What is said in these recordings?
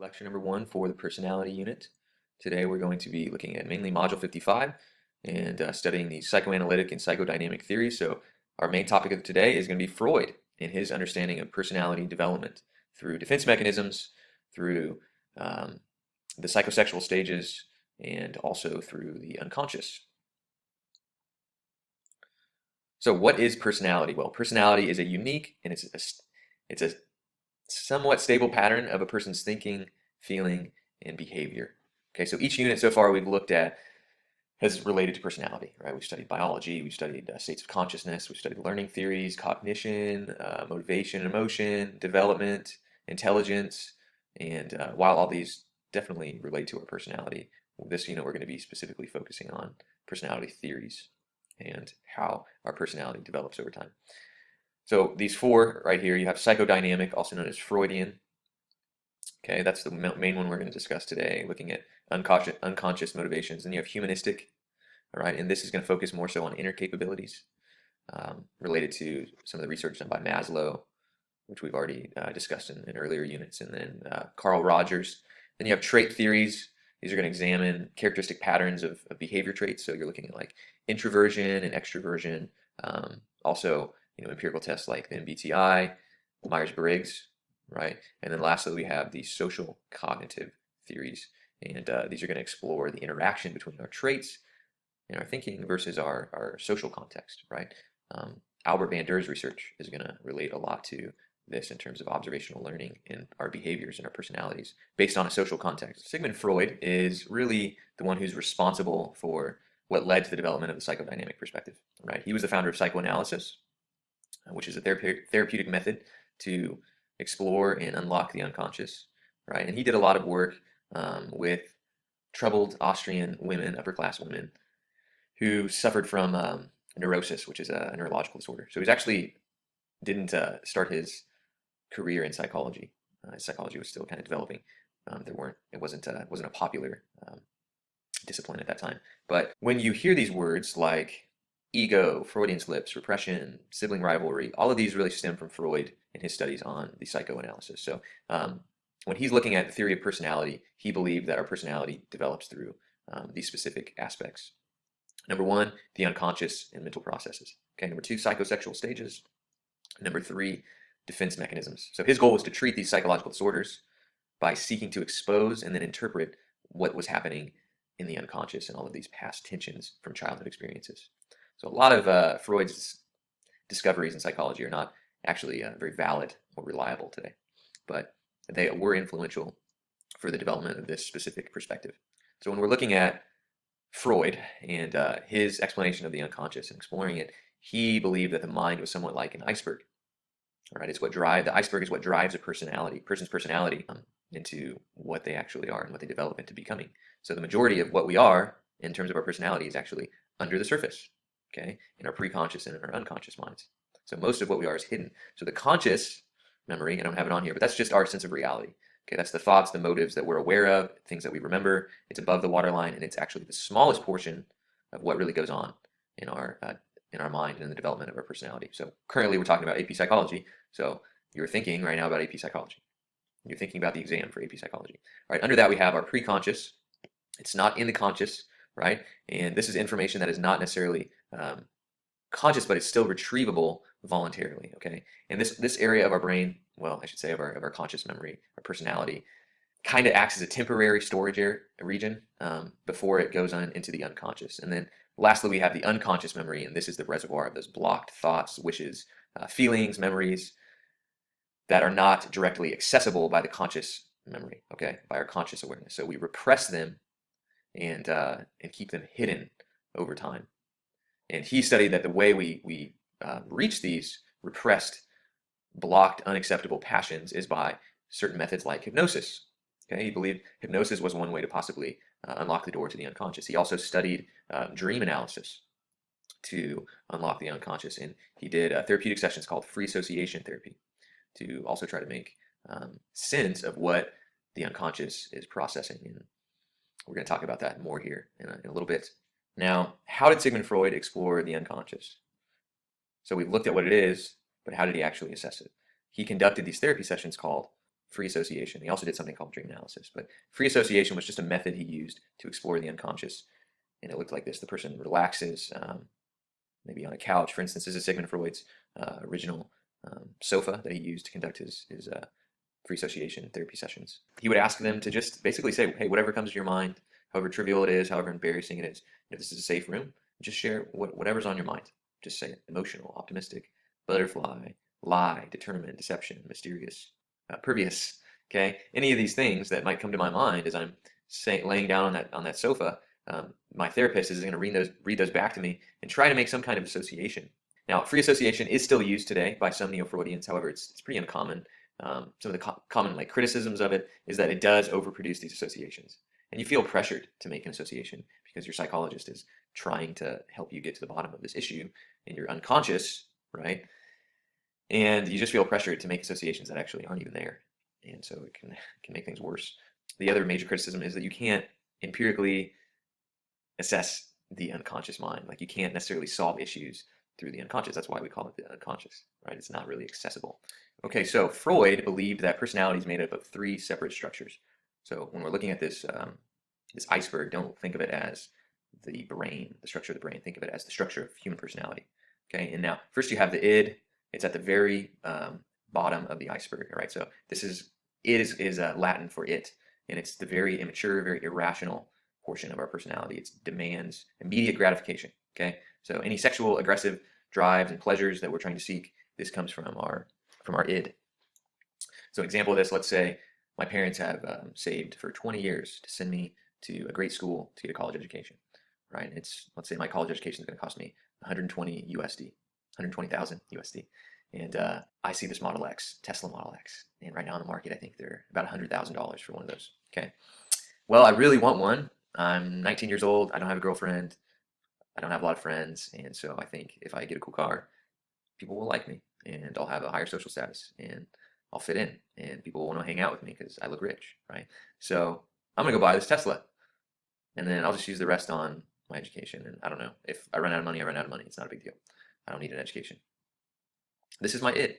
Lecture number 1 for the personality unit. Today we're going to be looking at mainly Module 55 and studying the psychoanalytic and psychodynamic theories. So our main topic of today is going to be Freud and his understanding of personality development through defense mechanisms, through the psychosexual stages, and also through the unconscious. So what is personality? Well, personality is a unique and it's a somewhat stable pattern of a person's thinking, feeling, and behavior. Okay, so each unit so far we've looked at has related to personality, right? We've studied biology, we've studied states of consciousness, we've studied learning theories, cognition, motivation, emotion, development, intelligence, and while all these definitely relate to our personality, this unit we're going to be specifically focusing on personality theories and how our personality develops over time. So these four right here, you have psychodynamic, also known as Freudian. Okay, that's the main one we're going to discuss today, looking at unconscious motivations. And you have humanistic, all right, and this is going to focus more so on inner capabilities related to some of the research done by Maslow, which we've already discussed in earlier units, and then Carl Rogers. Then you have trait theories. These are going to examine characteristic patterns of behavior traits. So you're looking at like introversion and extroversion. Also, empirical tests like the MBTI, Myers-Briggs, right? And then lastly, we have the social cognitive theories. And these are going to explore the interaction between our traits and our thinking versus our social context, right? Albert Bandur's research is going to relate a lot to this in terms of observational learning and our behaviors and our personalities based on a social context. Sigmund Freud is really the one who's responsible for what led to the development of the psychodynamic perspective, right? He was the founder of psychoanalysis, which is a therapeutic method to explore and unlock the unconscious, right? And he did a lot of work with troubled Austrian women, upper class women, who suffered from neurosis, which is a neurological disorder. So he actually didn't start his career in psychology. His psychology was still kind of developing. It wasn't a popular discipline at that time. But when you hear these words like ego, Freudian slips, repression, sibling rivalry, all of these really stem from Freud and his studies on the psychoanalysis. So when he's looking at the theory of personality, he believed that our personality develops through these specific aspects. Number 1, the unconscious and mental processes. Okay, number 2, psychosexual stages. Number 3, defense mechanisms. So his goal was to treat these psychological disorders by seeking to expose and then interpret what was happening in the unconscious and all of these past tensions from childhood experiences. So a lot of Freud's discoveries in psychology are not actually very valid or reliable today, but they were influential for the development of this specific perspective. So when we're looking at Freud and his explanation of the unconscious and exploring it, he believed that the mind was somewhat like an iceberg. All right, the iceberg is what drives a person's personality into what they actually are and what they develop into becoming. So the majority of what we are in terms of our personality is actually under the surface, okay, in our preconscious and in our unconscious minds. So most of what we are is hidden. So the conscious memory, I don't have it on here, but that's just our sense of reality. Okay, that's the thoughts, the motives that we're aware of, things that we remember. It's above the waterline, and it's actually the smallest portion of what really goes on in our mind and in the development of our personality. So currently we're talking about AP psychology. So you're thinking right now about AP psychology. You're thinking about the exam for AP psychology. All right, under that we have our preconscious. It's not in the conscious, right? And this is information that is not necessarily conscious, but it's still retrievable voluntarily, okay? And this area of our brain, well, I should say of our conscious memory, our personality, kind of acts as a temporary storage region before it goes on into the unconscious. And then lastly, we have the unconscious memory, and this is the reservoir of those blocked thoughts, wishes, feelings, memories that are not directly accessible by the conscious memory, okay, by our conscious awareness. So we repress them and keep them hidden over time. And he studied that the way we reach these repressed, blocked, unacceptable passions is by certain methods like hypnosis. Okay, he believed hypnosis was one way to possibly unlock the door to the unconscious. He also studied dream analysis to unlock the unconscious, and he did therapeutic sessions called free association therapy to also try to make sense of what the unconscious is processing. And we're going to talk about that more here in a little bit. Now, how did Sigmund Freud explore the unconscious? So we've looked at what it is, but how did he actually assess it? He conducted these therapy sessions called free association. He also did something called dream analysis, but free association was just a method he used to explore the unconscious. And it looked like this. The person relaxes, maybe on a couch. For instance, this is Sigmund Freud's original sofa that he used to conduct his free association therapy sessions. He would ask them to just basically say, hey, whatever comes to your mind, however trivial it is, however embarrassing it is, if this is a safe room, just share whatever's on your mind. Just say it. Emotional, optimistic, butterfly, lie, determined, deception, mysterious, pervious. Okay, any of these things that might come to my mind as I'm laying down on that sofa, my therapist is going to read those back to me and try to make some kind of association. Now, free association is still used today by some neo-Freudians. However, it's pretty uncommon. Some of the common criticisms of it is that it does overproduce these associations, and you feel pressured to make an association because your psychologist is trying to help you get to the bottom of this issue in your unconscious, right? And you just feel pressured to make associations that actually aren't even there, and so it can make things worse. The other major criticism is that you can't empirically assess the unconscious mind. Like, you can't necessarily solve issues through the unconscious. That's why we call it the unconscious, right? It's not really accessible. Okay, so Freud believed that personality is made up of 3 separate structures. So when we're looking at this this iceberg, don't think of it as the brain, the structure of the brain. Think of it as the structure of human personality. Okay, and now first you have the id. It's at the very bottom of the iceberg, right? So this is Latin for it, and it's the very immature, very irrational portion of our personality. It demands immediate gratification. Okay, so any sexual, aggressive drives and pleasures that we're trying to seek, this comes from our id. So an example of this, let's say my parents have saved for 20 years to send me to a great school to get a college education, right? Let's say my college education is going to cost me 120 USD, 120,000 USD. And I see this Model X, Tesla Model X, and right now on the market, I think they're about $100,000 for one of those. Okay, well, I really want one. I'm 19 years old. I don't have a girlfriend. I don't have a lot of friends, and so I think if I get a cool car, people will like me, and I'll have a higher social status, and I'll fit in, and people will want to hang out with me because I look rich, right? So I'm gonna go buy this Tesla, and then I'll just use the rest on my education. And I don't know, if I run out of money, I run out of money. It's not a big deal. I don't need an education. This is my id.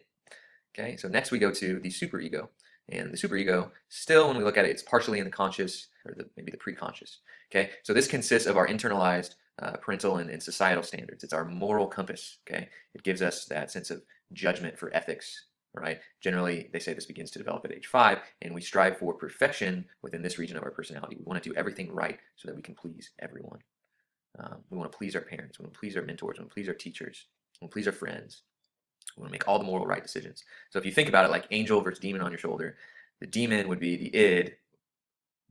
Okay, so next we go to the superego. And the superego, still, when we look at it, it's partially in the conscious, or maybe the preconscious. Okay, so this consists of our internalized parental and societal standards. It's our moral compass. Okay, it gives us that sense of judgment for ethics, right? Generally, they say this begins to develop at age 5, and we strive for perfection within this region of our personality. We want to do everything right so that we can please everyone. We want to please our parents. We want to please our mentors. We want to please our teachers. We want to please our friends. We want to make all the moral right decisions. So if you think about it like angel versus demon on your shoulder, the demon would be the id,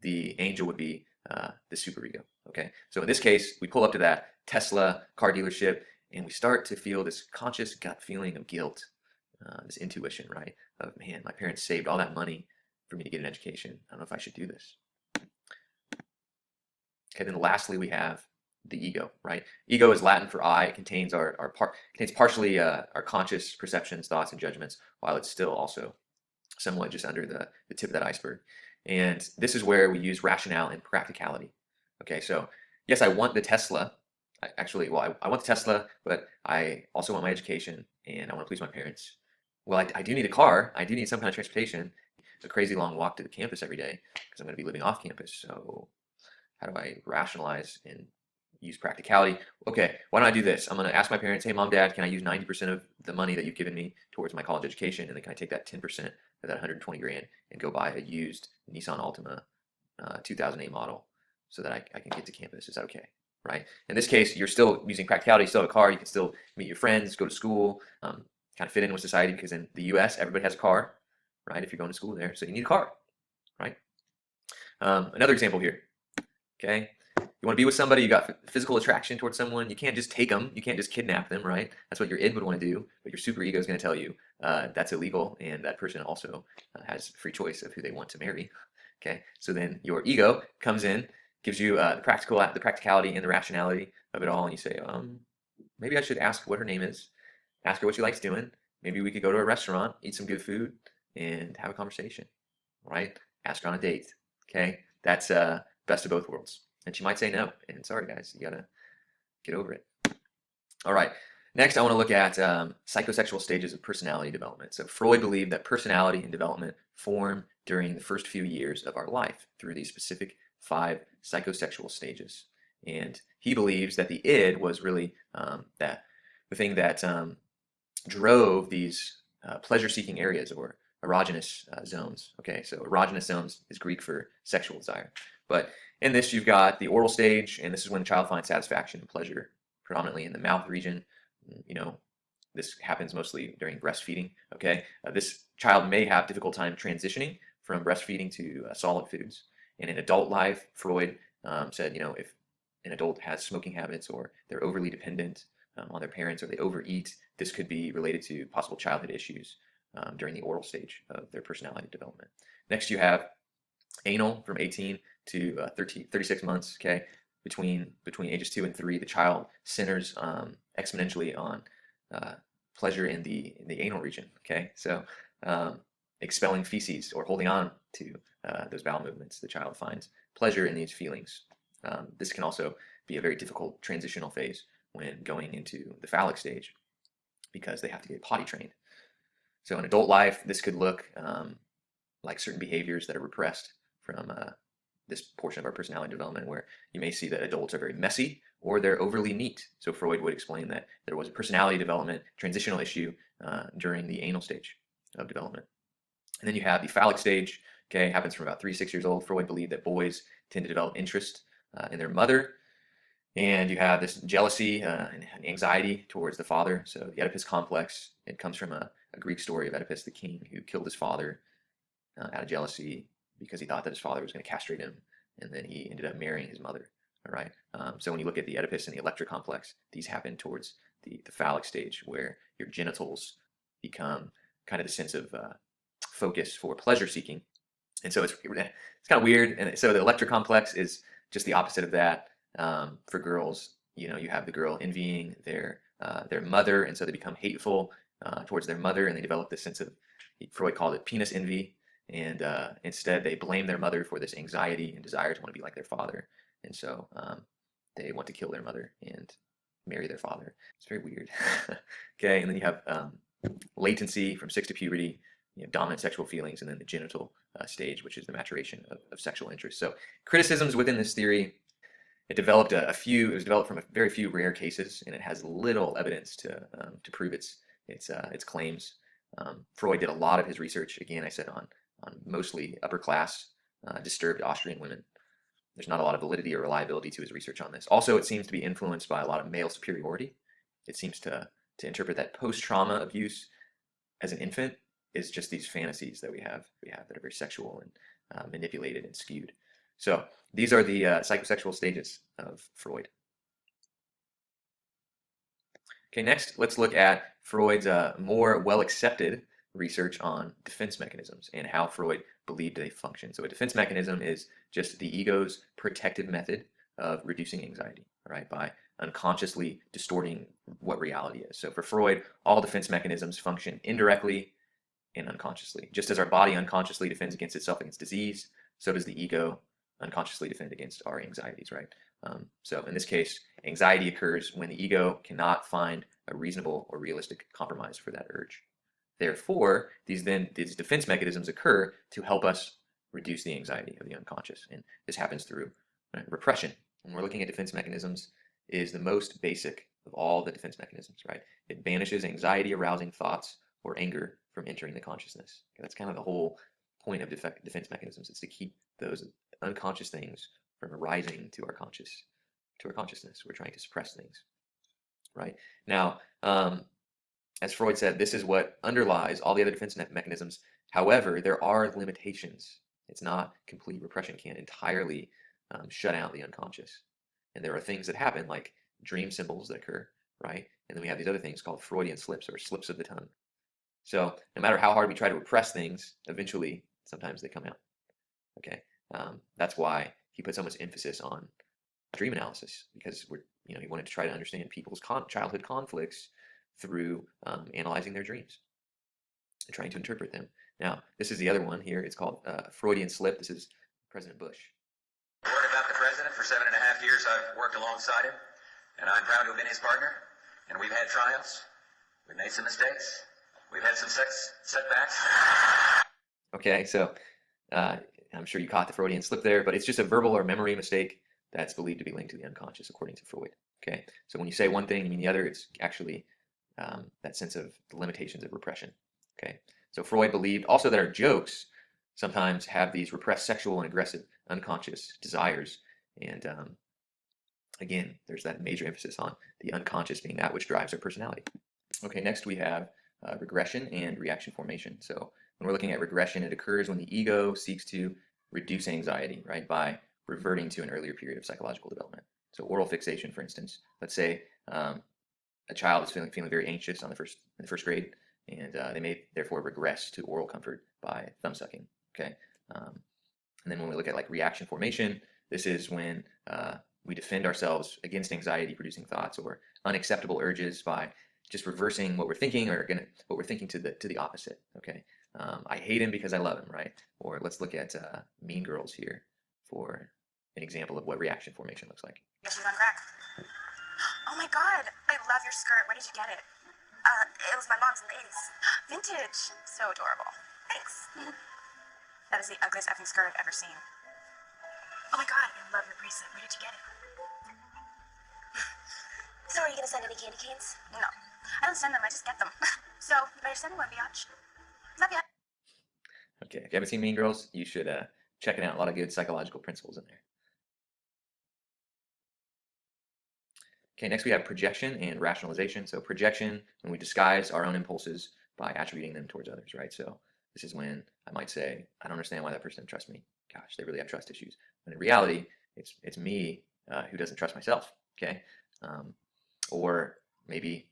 the angel would be the superego. Okay, so in this case, we pull up to that Tesla car dealership, and we start to feel this conscious gut feeling of guilt, this intuition, right? Of, man, my parents saved all that money for me to get an education. I don't know if I should do this. Okay, then lastly, we have the ego, right? Ego is Latin for I. It contains contains partially our conscious perceptions, thoughts, and judgments, while it's still also somewhat just under the tip of that iceberg. And this is where we use rationale and practicality. Okay, so yes, I want the Tesla. I want the Tesla, but I also want my education, and I want to please my parents. Well, I do need a car. I do need some kind of transportation. It's a crazy long walk to the campus every day because I'm going to be living off campus. So how do I rationalize and use practicality? Okay, why don't I do this? I'm going to ask my parents, hey, mom, dad, can I use 90% of the money that you've given me towards my college education? And then can I take that 10% of that 120 grand and go buy a used Nissan Altima 2008 model so that I can get to campus? Is that okay? Right? In this case, you're still using practicality. You still have a car. You can still meet your friends, go to school, kind of fit in with society, because in the US, everybody has a car, right? If you're going to school there. So you need a car, right? Another example here, okay? You want to be with somebody, you got physical attraction towards someone, you can't just take them, you can't just kidnap them, right? That's what your id would want to do, but your superego is going to tell you that's illegal, and that person also has free choice of who they want to marry. Okay, so then your ego comes in, gives you the practicality and the rationality of it all, and you say, maybe I should ask what her name is, ask her what she likes doing, maybe we could go to a restaurant, eat some good food, and have a conversation, right? Ask her on a date, okay? That's best of both worlds. And she might say no, and sorry guys, you gotta get over it. All right, next I want to look at psychosexual stages of personality development. So Freud believed that personality and development form during the first few years of our life through these specific 5 psychosexual stages. And he believes that the id was really that the thing that drove these pleasure-seeking areas or erogenous zones. Okay, so erogenous zones is Greek for sexual desire. But in this, you've got the oral stage, and this is when the child finds satisfaction and pleasure, predominantly in the mouth region. You know, this happens mostly during breastfeeding. Okay, this child may have difficult time transitioning from breastfeeding to solid foods. And in adult life, Freud said, you know, if an adult has smoking habits or they're overly dependent on their parents or they overeat, this could be related to possible childhood issues during the oral stage of their personality development. Next, you have anal from 18 to 36 months. Okay, between ages 2 and 3, the child centers exponentially on pleasure in the anal region. Okay, so expelling feces or holding on to those bowel movements, the child finds pleasure in these feelings. This can also be a very difficult transitional phase when going into the phallic stage because they have to get potty trained. So in adult life, this could look like certain behaviors that are repressed from this portion of our personality development, where you may see that adults are very messy or they're overly neat. So Freud would explain that there was a personality development transitional issue during the anal stage of development. And then you have the phallic stage. Okay, happens from about 3 to 6 years old. Freud believed that boys tend to develop interest in their mother. And you have this jealousy and anxiety towards the father. So the Oedipus complex, it comes from a Greek story of Oedipus the king who killed his father out of jealousy because he thought that his father was going to castrate him, and then he ended up marrying his mother. All right. So when you look at the Oedipus and the Electra complex, these happen towards the phallic stage, where your genitals become kind of the sense of focus for pleasure seeking. And so it's kind of weird. And so the Electra complex is just the opposite of that. For girls, you know, you have the girl envying their mother, and so they become hateful towards their mother, and they develop this sense of, Freud called it penis envy, and instead they blame their mother for this anxiety and desire to want to be like their father, and so they want to kill their mother and marry their father. It's very weird. Okay, and then you have latency from 6 to puberty, you know, dominant sexual feelings, and then the genital stage, which is the maturation of sexual interest. So criticisms within this theory. It developed it was developed from a very few rare cases, and it has little evidence to prove its claims. Freud did a lot of his research, again, I said, on mostly upper class disturbed Austrian women. There's not a lot of validity or reliability to his research on this. Also, it seems to be influenced by a lot of male superiority. It seems to interpret that post-trauma abuse as an infant is just these fantasies that we have that are very sexual and manipulated and skewed. So these are the psychosexual stages of Freud. Okay, next let's look at Freud's more well-accepted research on defense mechanisms and how Freud believed they function. So a defense mechanism is just the ego's protective method of reducing anxiety, right, by unconsciously distorting what reality is. So for Freud, all defense mechanisms function indirectly and unconsciously. Just as our body unconsciously defends against itself against disease, so does the ego unconsciously defend against our anxieties, right? So in this case, anxiety occurs when the ego cannot find a reasonable or realistic compromise for that urge. Therefore, these defense mechanisms occur to help us reduce the anxiety of the unconscious, and this happens through repression. When we're looking at defense mechanisms, is the most basic of all the defense mechanisms, right? It banishes anxiety-arousing thoughts or anger from entering the consciousness. Okay, that's kind of the whole point of defense mechanisms, is to keep those unconscious things from arising to our consciousness. We're trying to suppress things, right? Now, as Freud said, this is what underlies all the other defense mechanisms. However, there are limitations. It's not complete repression. Can't entirely shut out the unconscious. And there are things that happen, like dream symbols that occur, right? And then we have these other things called Freudian slips, or slips of the tongue. So no matter how hard we try to repress things, eventually, sometimes they come out. Okay, that's why he put so much emphasis on dream analysis, because he wanted to try to understand people's childhood conflicts through analyzing their dreams and trying to interpret them. Now, this is the other one here. It's called Freudian slip. This is President Bush. Worried about the president for 7.5 years. I've worked alongside him, and I'm proud to have been his partner. And we've had triumphs. We've made some mistakes. We've had some setbacks. Okay, so I'm sure you caught the Freudian slip there, but it's just a verbal or memory mistake that's believed to be linked to the unconscious, according to Freud. Okay, so when you say one thing, you mean the other. It's actually that sense of the limitations of repression. Okay, so Freud believed also that our jokes sometimes have these repressed sexual and aggressive unconscious desires, and again, there's that major emphasis on the unconscious being that which drives our personality. Okay, next we have regression and reaction formation. So when we're looking at regression, it occurs when the ego seeks to reduce anxiety, right, by reverting to an earlier period of psychological development. So oral fixation, for instance, let's say a child is feeling very anxious in the first grade, and they may therefore regress to oral comfort by thumb sucking. Okay, and then when we look at like reaction formation, this is when we defend ourselves against anxiety-producing thoughts or unacceptable urges by just reversing what we're thinking or what we're thinking to the opposite. Okay, I hate him because I love him, right? Or let's look at Mean Girls here for an example of what reaction formation looks like. Yeah, she's on crack. Oh my god, I love your skirt. Where did you get it? It was my mom's in the 80s. Vintage. So adorable. Thanks. That is the ugliest effing skirt I've ever seen. Oh my god, I love your bracelet. Where did you get it? So are you gonna send any candy canes? No. I don't send them, I just get them. So, you better send one, biatch. Love ya. Okay, if you haven't seen Mean Girls, you should check it out. A lot of good psychological principles in there. Okay, next we have projection and rationalization. So projection, when we disguise our own impulses by attributing them towards others, right? So this is when I might say, I don't understand why that person doesn't trust me. Gosh, they really have trust issues. When in reality, it's me who doesn't trust myself, okay? Or maybe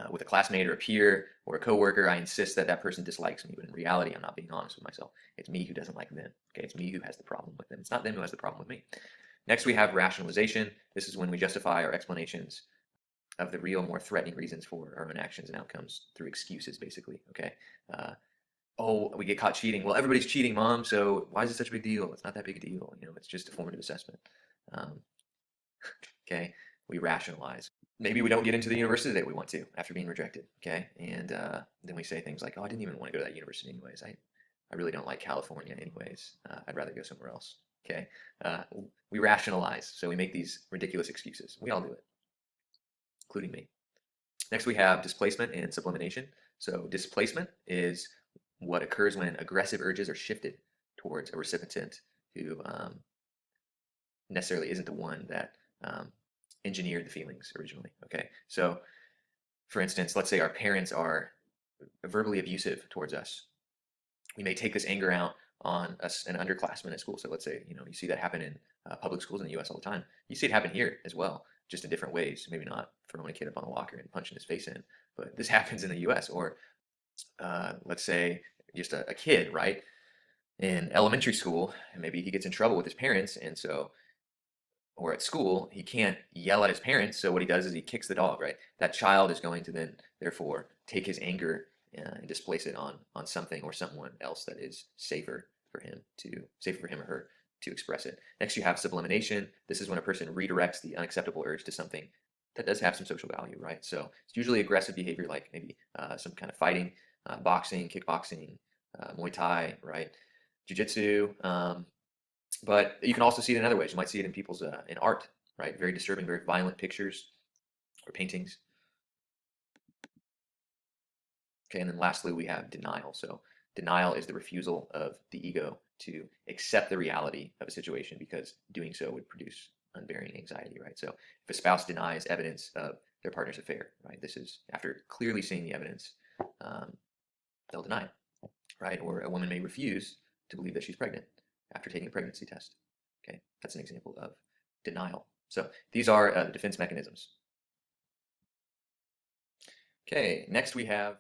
with a classmate or a peer or a coworker, I insist that that person dislikes me, but in reality, I'm not being honest with myself. It's me who doesn't like them, okay? It's me who has the problem with them. It's not them who has the problem with me. Next, we have rationalization. This is when we justify our explanations of the real, more threatening reasons for our own actions and outcomes through excuses, basically. Okay. Oh, we get caught cheating. Well, everybody's cheating, Mom. So why is it such a big deal? It's not that big a deal. You know, it's just a formative assessment. Okay. We rationalize. Maybe we don't get into the university that we want to after being rejected. Okay. And then we say things like, "Oh, I didn't even want to go to that university anyways. I really don't like California anyways. I'd rather go somewhere else." Okay, we rationalize, so we make these ridiculous excuses. We all do it, including me. Next, we have displacement and sublimation. So displacement is what occurs when aggressive urges are shifted towards a recipient who necessarily isn't the one that engineered the feelings originally. Okay, so for instance, let's say our parents are verbally abusive towards us. We may take this anger out on an underclassman at school. So let's say, you know, you see that happen in public schools in the US all the time. You see it happen here as well, just in different ways. Maybe not throwing a kid up on a locker and punching his face in, but this happens in the US. Or let's say just a kid, right? In elementary school, and maybe he gets in trouble with his parents, and so, or at school, he can't yell at his parents. So what he does is he kicks the dog, right? That child is going to then, therefore, take his anger and displace it on something or someone else that is safer for him or her to express it. Next, you have sublimation. This is when a person redirects the unacceptable urge to something that does have some social value, right? So it's usually aggressive behavior, like maybe some kind of fighting, boxing, kickboxing, Muay Thai, right? Jiu-jitsu. But you can also see it in other ways. You might see it in people's in art, right? Very disturbing, very violent pictures or paintings. Okay, and then lastly, we have denial. So denial is the refusal of the ego to accept the reality of a situation because doing so would produce unbearing anxiety, right? So if a spouse denies evidence of their partner's affair, right, this is after clearly seeing the evidence, they'll deny it, right? Or a woman may refuse to believe that she's pregnant after taking a pregnancy test. Okay, that's an example of denial. So these are the defense mechanisms. Okay, next we have